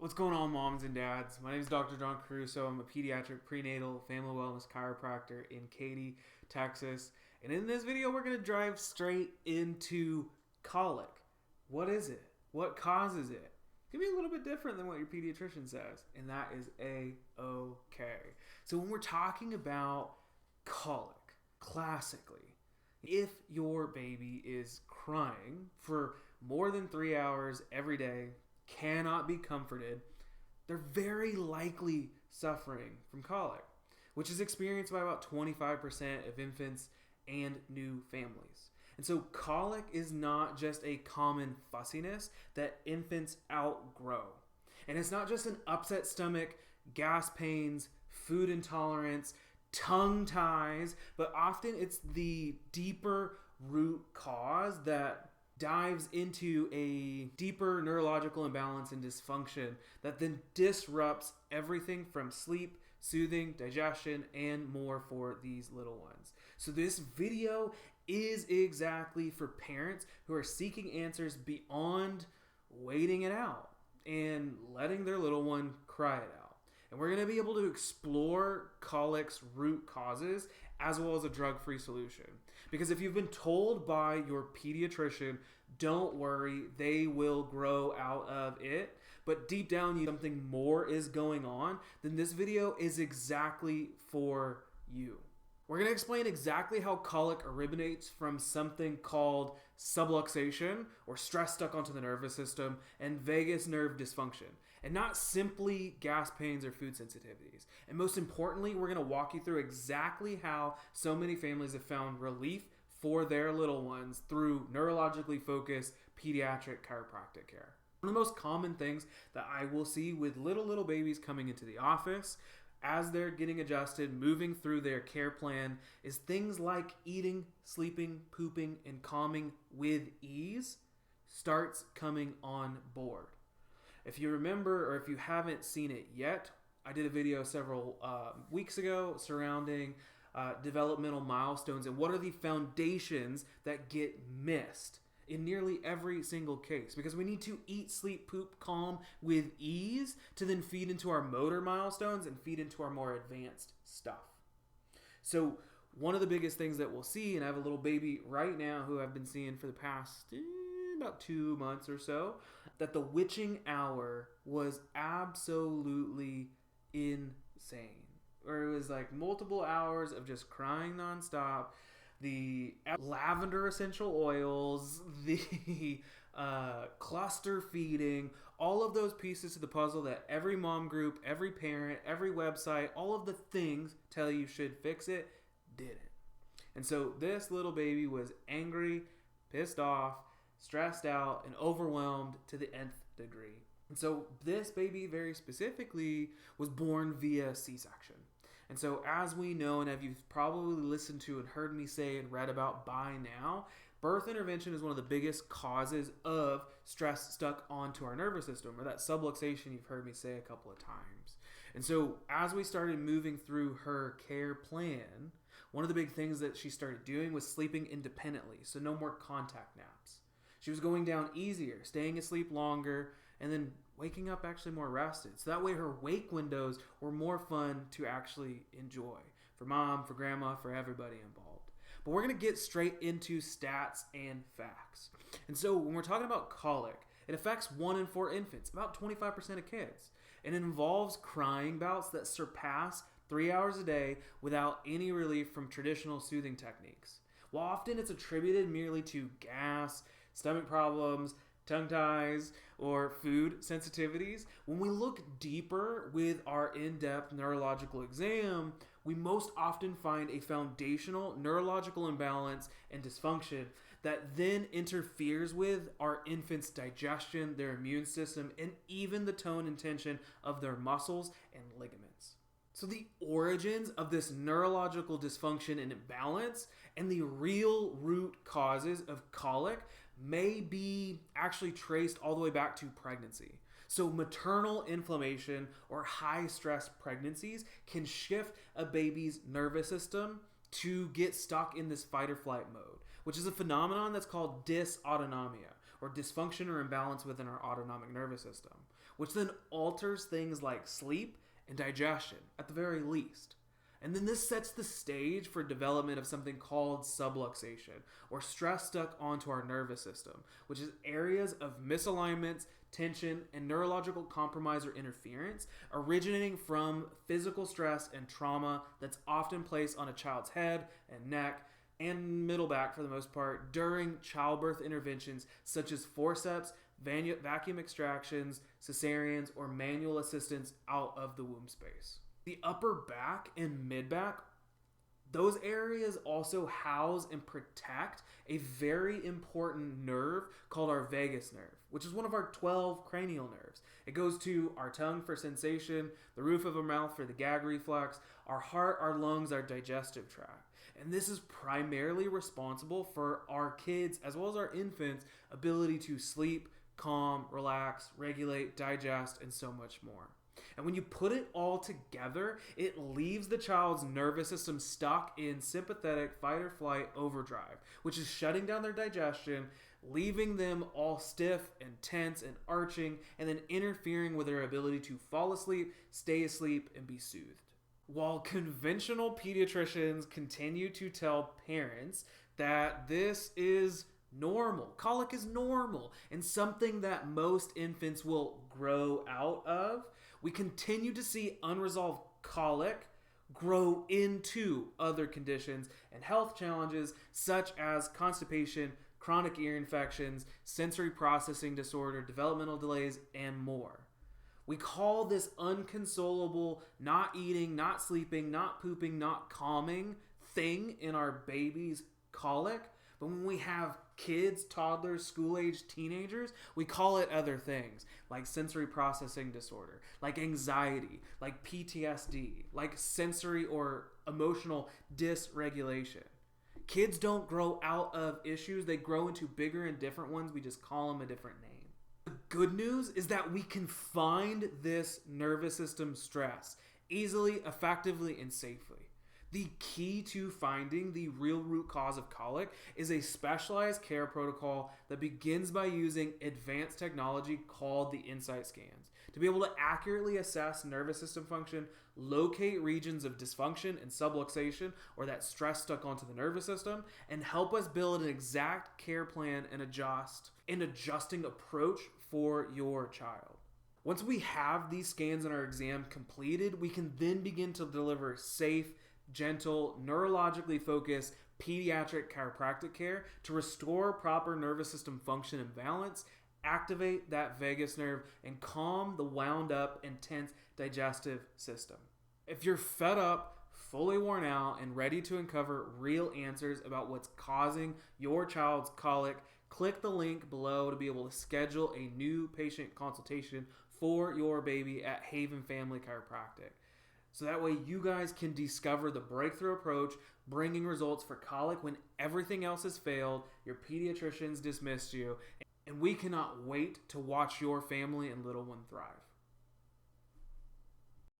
What's going on, moms and dads? My name is Dr. John Caruso. I'm a pediatric prenatal family wellness chiropractor in Katy, Texas. And in this video, we're going to drive straight into colic. What is it? What causes it? It can be a little bit different than what your pediatrician says, and that is A-okay. So when we're talking about colic, classically, if your baby is crying for more than 3 hours every day, cannot be comforted, they're very likely suffering from colic, which is experienced by about 25% of infants and new families. And so colic is not just a common fussiness that infants outgrow. And it's not just an upset stomach, gas pains, food intolerance, tongue ties, but often it's the deeper root cause that dives into a deeper neurological imbalance and dysfunction that then disrupts everything from sleep, soothing, digestion, and more for these little ones. So this video is exactly for parents who are seeking answers beyond waiting it out and letting their little one cry it out. And we're going to be able to explore colic's root causes as well as a drug-free solution. Because if you've been told by your pediatrician, don't worry, they will grow out of it, but deep down something more is going on, then this video is exactly for you. We're going to explain exactly how colic originates from something called subluxation, or stress stuck onto the nervous system, and vagus nerve dysfunction, and not simply gas pains or food sensitivities. And most importantly, we're going to walk you through exactly how so many families have found relief for their little ones through neurologically focused pediatric chiropractic care. One of the most common things that I will see with little babies coming into the office as they're getting adjusted, moving through their care plan, is things like eating, sleeping, pooping, and calming with ease starts coming on board. If you remember, or if you haven't seen it yet, I did a video several weeks ago surrounding developmental milestones and what are the foundations that get missed in nearly every single case, because we need to eat, sleep, poop, calm with ease to then feed into our motor milestones and feed into our more advanced stuff. So one of the biggest things that we'll see, and I have a little baby right now who I've been seeing for the past about 2 months or so, that the witching hour was absolutely insane. Or it was like multiple hours of just crying nonstop. The lavender essential oils, the cluster feeding, all of those pieces to the puzzle that every mom group, every parent, every website, all of the things tell you should fix it, didn't. And so this little baby was angry, pissed off, stressed out, and overwhelmed to the nth degree. And so this baby very specifically was born via C-section. And so as we know, and as you've probably listened to and heard me say and read about by now, birth intervention is one of the biggest causes of stress stuck onto our nervous system, or that subluxation you've heard me say a couple of times. And so as we started moving through her care plan, one of the big things that she started doing was sleeping independently, so no more contact naps. She was going down easier, staying asleep longer, and then waking up actually more rested. So that way her wake windows were more fun to actually enjoy for mom, for grandma, for everybody involved. But we're going to get straight into stats and facts. And so when we're talking about colic, it affects 1 in 4 infants, about 25% of kids. And it involves crying bouts that surpass 3 hours a day without any relief from traditional soothing techniques. While often it's attributed merely to gas, stomach problems, tongue ties, or food sensitivities, when we look deeper with our in-depth neurological exam, we most often find a foundational neurological imbalance and dysfunction that then interferes with our infant's digestion, their immune system, and even the tone and tension of their muscles and ligaments. So the origins of this neurological dysfunction and imbalance and the real root causes of colic may be actually traced all the way back to pregnancy. So maternal inflammation or high stress pregnancies can shift a baby's nervous system to get stuck in this fight or flight mode, which is a phenomenon that's called dysautonomia, or dysfunction or imbalance within our autonomic nervous system, which then alters things like sleep and digestion at the very least. And then this sets the stage for development of something called subluxation, or stress stuck onto our nervous system, which is areas of misalignments, tension, and neurological compromise or interference originating from physical stress and trauma that's often placed on a child's head and neck and middle back for the most part during childbirth interventions such as forceps, vacuum extractions, cesareans, or manual assistance out of the womb space. The upper back and mid back, those areas also house and protect a very important nerve called our vagus nerve, which is one of our 12 cranial nerves. It goes to our tongue for sensation, the roof of our mouth for the gag reflex, our heart, our lungs, our digestive tract. And this is primarily responsible for our kids, as well as our infants' ability to sleep, calm, relax, regulate, digest, and so much more. And when you put it all together, it leaves the child's nervous system stuck in sympathetic fight or flight overdrive, which is shutting down their digestion, leaving them all stiff and tense and arching, and then interfering with their ability to fall asleep, stay asleep, and be soothed. While conventional pediatricians continue to tell parents that this is normal, colic is normal, and something that most infants will grow out of, we continue to see unresolved colic grow into other conditions and health challenges such as constipation, chronic ear infections, sensory processing disorder, developmental delays, and more. We call this inconsolable, not eating, not sleeping, not pooping, not calming thing in our babies colic. But when we have kids, toddlers, school-age teenagers, we call it other things, like sensory processing disorder, like anxiety, like PTSD, like sensory or emotional dysregulation. Kids don't grow out of issues, they grow into bigger and different ones, we just call them a different name. The good news is that we can find this nervous system stress easily, effectively, and safely. The key to finding the real root cause of colic is a specialized care protocol that begins by using advanced technology called the insight scans to be able to accurately assess nervous system function, locate regions of dysfunction and subluxation, or that stress stuck onto the nervous system, and help us build an exact care plan and adjusting approach for your child. Once we have these scans and our exam completed, we can then begin to deliver safe, gentle, neurologically focused pediatric chiropractic care to restore proper nervous system function and balance, activate that vagus nerve, and calm the wound up and tense digestive system. If you're fed up, fully worn out, and ready to uncover real answers about what's causing your child's colic, click the link below to be able to schedule a new patient consultation for your baby at Haven Family Chiropractic. So that way you guys can discover the breakthrough approach, bringing results for colic when everything else has failed, your pediatricians dismissed you, and we cannot wait to watch your family and little one thrive.